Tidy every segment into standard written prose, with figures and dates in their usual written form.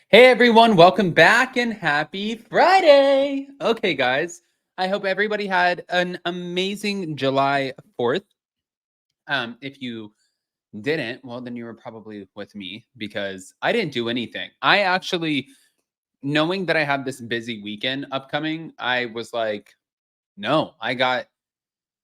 Hey everyone, welcome back and happy Friday. Okay, guys, I hope everybody had an amazing July 4th. If you didn't, well, then you were probably with me because I didn't do anything. I actually, knowing that I have this busy weekend upcoming, I was like, no, I got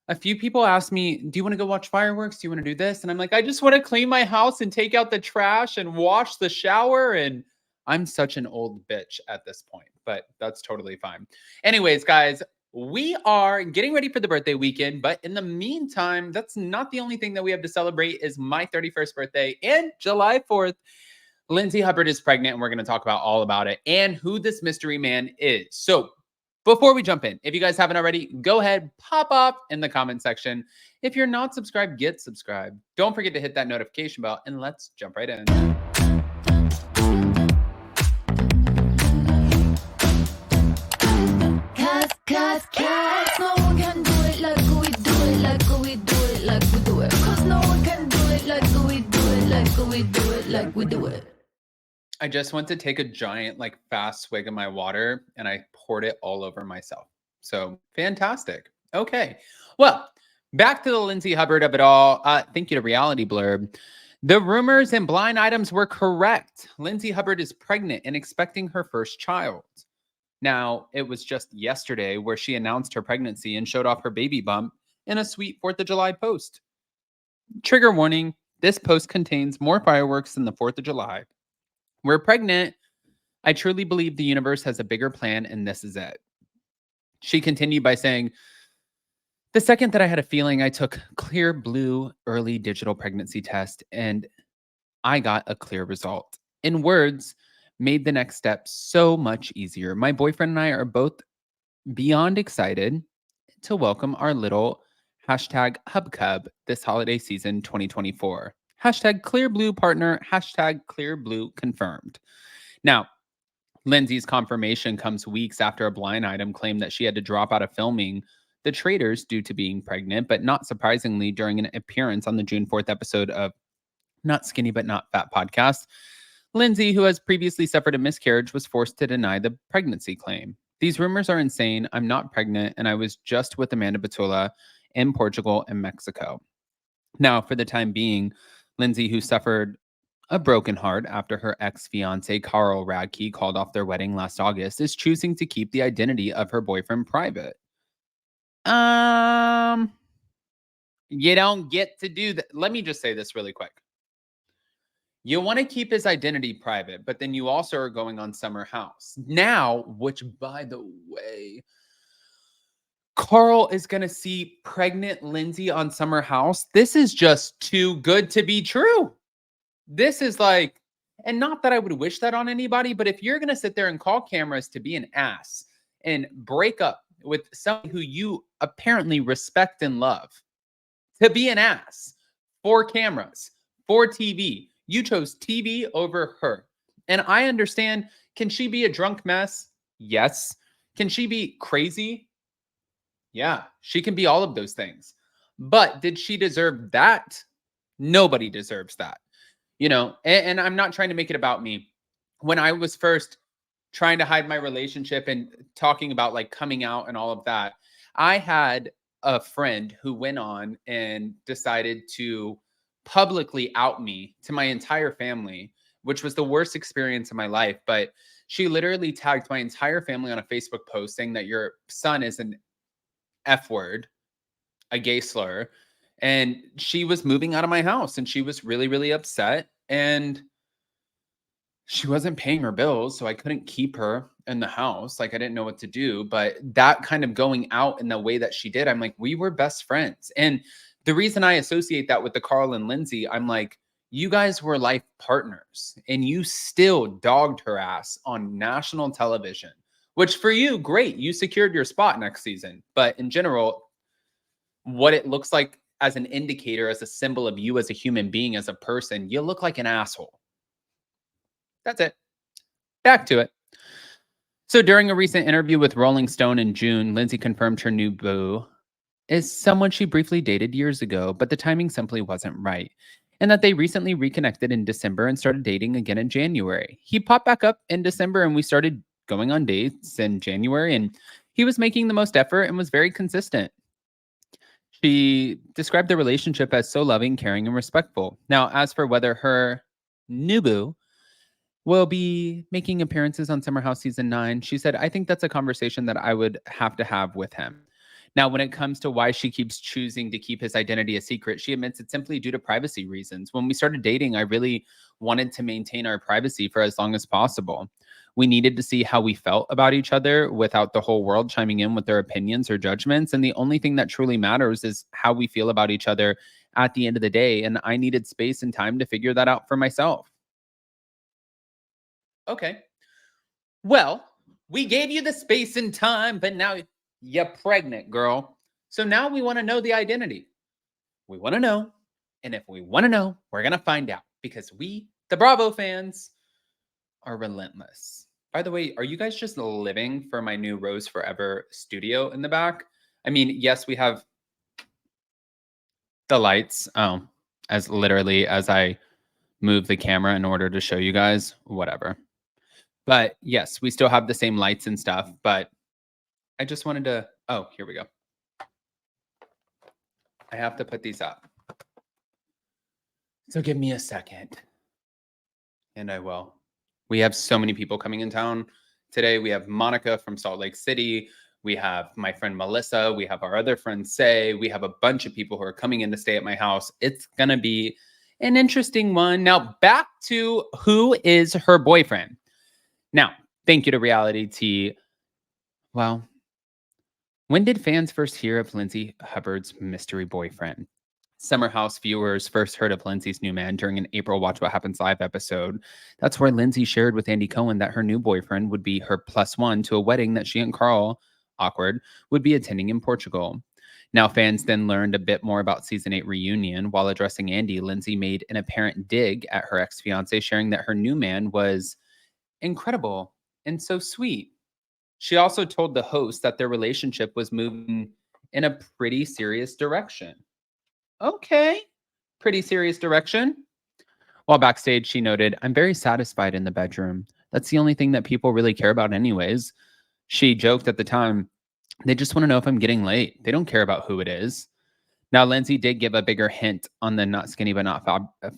a few people asked me, do you want to go watch fireworks? Do you want to do this? And I'm like, I just want to clean my house and take out the trash and wash the shower. And I'm such an old bitch at this point, but that's totally fine. Anyways, guys, we are getting ready for the birthday weekend. But in the meantime, that's not the only thing that we have to celebrate is my 31st birthday and July 4th. Lindsay Hubbard is pregnant, and we're going to talk about all about it and who this mystery man is. So before we jump in, if you guys haven't already, go ahead, pop up in the comment section. If you're not subscribed, get subscribed. Don't forget to hit that notification bell, and let's jump right in. Cause no one can do it like we do it, like we do it, like we do it. Cause no one can do it like we do it, like we do it, like we do it. I just went to take a giant, fast swig of my water, and I poured it all over myself. So fantastic. Okay. Well, back to the Lindsay Hubbard of it all. Thank you to Reality Blurb. The rumors and blind items were correct. Lindsay Hubbard is pregnant and expecting her first child. Now, it was just yesterday where she announced her pregnancy and showed off her baby bump in a sweet 4th of July post. Trigger warning, this post contains more fireworks than the 4th of July. We're pregnant. I truly believe the universe has a bigger plan, and this is it. She continued by saying, the second that I had a feeling, I took clear blue early digital pregnancy test, and I got a clear result. In words, made the next step so much easier. My boyfriend and I are both beyond excited to welcome our little hashtag HubCub this holiday season 2024. Hashtag clear blue partner, hashtag clear blue confirmed. Now, Lindsay's confirmation comes weeks after a blind item claimed that she had to drop out of filming The Traitors due to being pregnant, but not surprisingly, during an appearance on the June 4th episode of Not Skinny But Not Fat podcast, Lindsay, who has previously suffered a miscarriage, was forced to deny the pregnancy claim. These rumors are insane. I'm not pregnant, and I was just with Amanda Batula in Portugal and Mexico. Now, for the time being, Lindsay, who suffered a broken heart after her ex-fiance Carl Radke called off their wedding last August, is choosing to keep the identity of her boyfriend private. You don't get to do that. Let me just say this really quick. You want to keep his identity private, but then you also are going on Summer House. Now, which, by the way, Carl is going to see pregnant Lindsay on Summer House. This is just too good to be true. This is like, and not that I would wish that on anybody, but if you're going to sit there and call cameras to be an ass and break up with someone who you apparently respect and love, to be an ass for cameras, for TV, you chose TV over her. And I understand, can she be a drunk mess? Yes. Can she be crazy? Yeah, she can be all of those things. But did she deserve that? Nobody deserves that. You know, and I'm not trying to make it about me. When I was first trying to hide my relationship and talking about like coming out and all of that, I had a friend who went on and decided to publicly out me to my entire family, which was the worst experience of my life. But she literally tagged my entire family on a Facebook post saying that your son is an F word, a gay slur. And she was moving out of my house and she was really, really upset. And she wasn't paying her bills, so I couldn't keep her in the house. Like, I didn't know what to do. But that kind of going out in the way that she did, I'm like, we were best friends. And the reason I associate that with the Carl and Lindsay, I'm like, you guys were life partners and you still dogged her ass on national television, which for you, great. You secured your spot next season. But in general, what it looks like as an indicator, as a symbol of you as a human being, as a person, you look like an asshole. That's it. Back to it. So during a recent interview with Rolling Stone in June, Lindsay confirmed her new boo is someone she briefly dated years ago, but the timing simply wasn't right. and that they recently reconnected in December and started dating again in January. He popped back up in December and we started going on dates in January, and he was making the most effort and was very consistent. She described the relationship as so loving, caring, and respectful. Now, as for whether her new boo will be making appearances on Summer House season 9, she said, I think that's a conversation that I would have to have with him. Now, when it comes to why she keeps choosing to keep his identity a secret, she admits it's simply due to privacy reasons. When we started dating, I really wanted to maintain our privacy for as long as possible. We needed to see how we felt about each other without the whole world chiming in with their opinions or judgments. And the only thing that truly matters is how we feel about each other at the end of the day. And I needed space and time to figure that out for myself. Okay. Well, we gave you the space and time, but now you're pregnant, girl. So now we want to know the identity. We want to know. And if we want to know, we're going to find out because we, the Bravo fans, are relentless. By the way, are you guys just living for my new Rose Forever studio in the back? I mean, yes, we have the lights. Oh, as literally as I move the camera in order to show you guys, whatever. But yes, we still have the same lights and stuff, but I just wanted to, oh, here we go. I have to put these up. So give me a second. And I will. We have so many people coming in town today. We have Monica from Salt Lake City. We have my friend Melissa. We have our other friend Say. We have a bunch of people who are coming in to stay at my house. It's going to be an interesting one. Now, back to who is her boyfriend. Now, thank you to Reality T. Well, when did fans first hear of Lindsay Hubbard's mystery boyfriend? Summer House viewers first heard of Lindsay's new man during an April Watch What Happens Live episode. That's where Lindsay shared with Andy Cohen that her new boyfriend would be her +1 to a wedding that she and Carl, awkward, would be attending in Portugal. Now, fans then learned a bit more about season 8 reunion. While addressing Andy, Lindsay made an apparent dig at her ex-fiance, sharing that her new man was incredible and so sweet. She also told the host that their relationship was moving in a pretty serious direction. Okay, pretty serious direction. While backstage, she noted, I'm very satisfied in the bedroom. That's the only thing that people really care about anyways. She joked at the time, they just want to know if I'm getting late. They don't care about who it is. Now, Lindsay did give a bigger hint on the Not Skinny But Not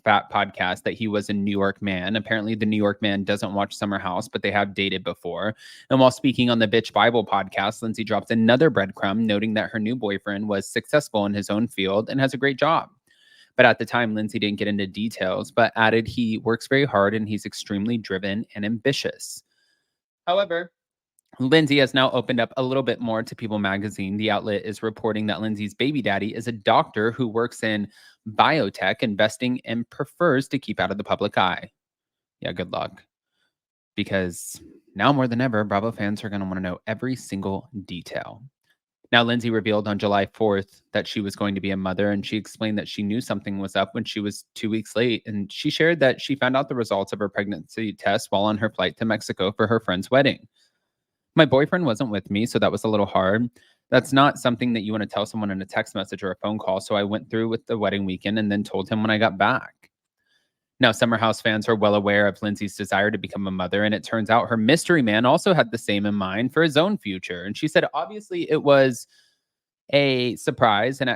Fat podcast that he was a New York man. Apparently, the New York man doesn't watch Summer House, but they have dated before. And while speaking on the Bitch Bible podcast, Lindsay dropped another breadcrumb, noting that her new boyfriend was successful in his own field and has a great job. But at the time, Lindsay didn't get into details, but added he works very hard and he's extremely driven and ambitious. However, Lindsay has now opened up a little bit more to People magazine. The outlet is reporting that Lindsay's baby daddy is a doctor who works in biotech investing and prefers to keep out of the public eye. Yeah, good luck. Because now more than ever, Bravo fans are going to want to know every single detail. Now, Lindsay revealed on July 4th that she was going to be a mother, and she explained that she knew something was up when she was 2 weeks late. And she shared that she found out the results of her pregnancy test while on her flight to Mexico for her friend's wedding. My boyfriend wasn't with me, so that was a little hard. That's not something that you want to tell someone in a text message or a phone call. So I went through with the wedding weekend and then told him when I got back. Now, Summer House fans are well aware of Lindsay's desire to become a mother, and it turns out her mystery man also had the same in mind for his own future. And she said, obviously, it was a surprise and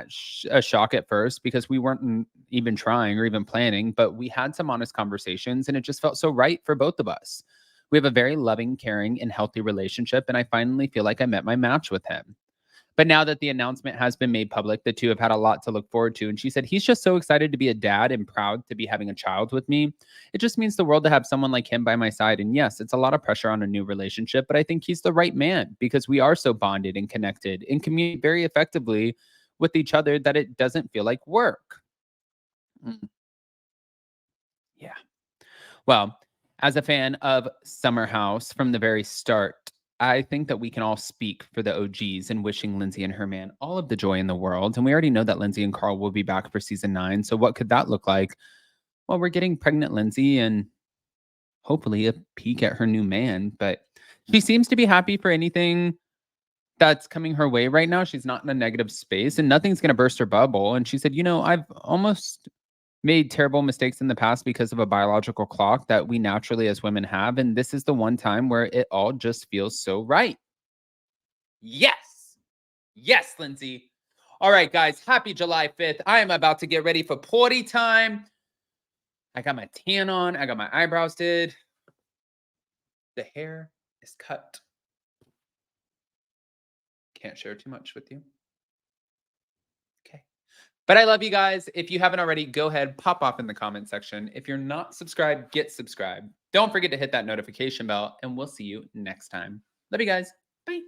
a shock at first because we weren't even trying or even planning, but we had some honest conversations, and it just felt so right for both of us. We have a very loving, caring, and healthy relationship, and I finally feel like I met my match with him. But now that the announcement has been made public, the two have had a lot to look forward to. And she said, he's just so excited to be a dad and proud to be having a child with me. It just means the world to have someone like him by my side. And yes, it's a lot of pressure on a new relationship, but I think he's the right man because we are so bonded and connected and communicate very effectively with each other that it doesn't feel like work. Yeah. Well, as a fan of Summer House from the very start, I think that we can all speak for the OGs in wishing Lindsay and her man all of the joy in the world. And we already know that Lindsay and Carl will be back for season 9. So what could that look like? Well, we're getting pregnant Lindsay and hopefully a peek at her new man. But she seems to be happy for anything that's coming her way right now. She's not in a negative space and nothing's going to burst her bubble. And she said, I've almost made terrible mistakes in the past because of a biological clock that we naturally as women have. And this is the one time where it all just feels so right. Yes. Yes, Lindsay. All right, guys. Happy July 5th. I am about to get ready for party time. I got my tan on. I got my eyebrows did. The hair is cut. Can't share too much with you. Okay. But I love you guys. If you haven't already, go ahead, pop off in the comment section. If you're not subscribed, get subscribed. Don't forget to hit that notification bell, and we'll see you next time. Love you guys. Bye.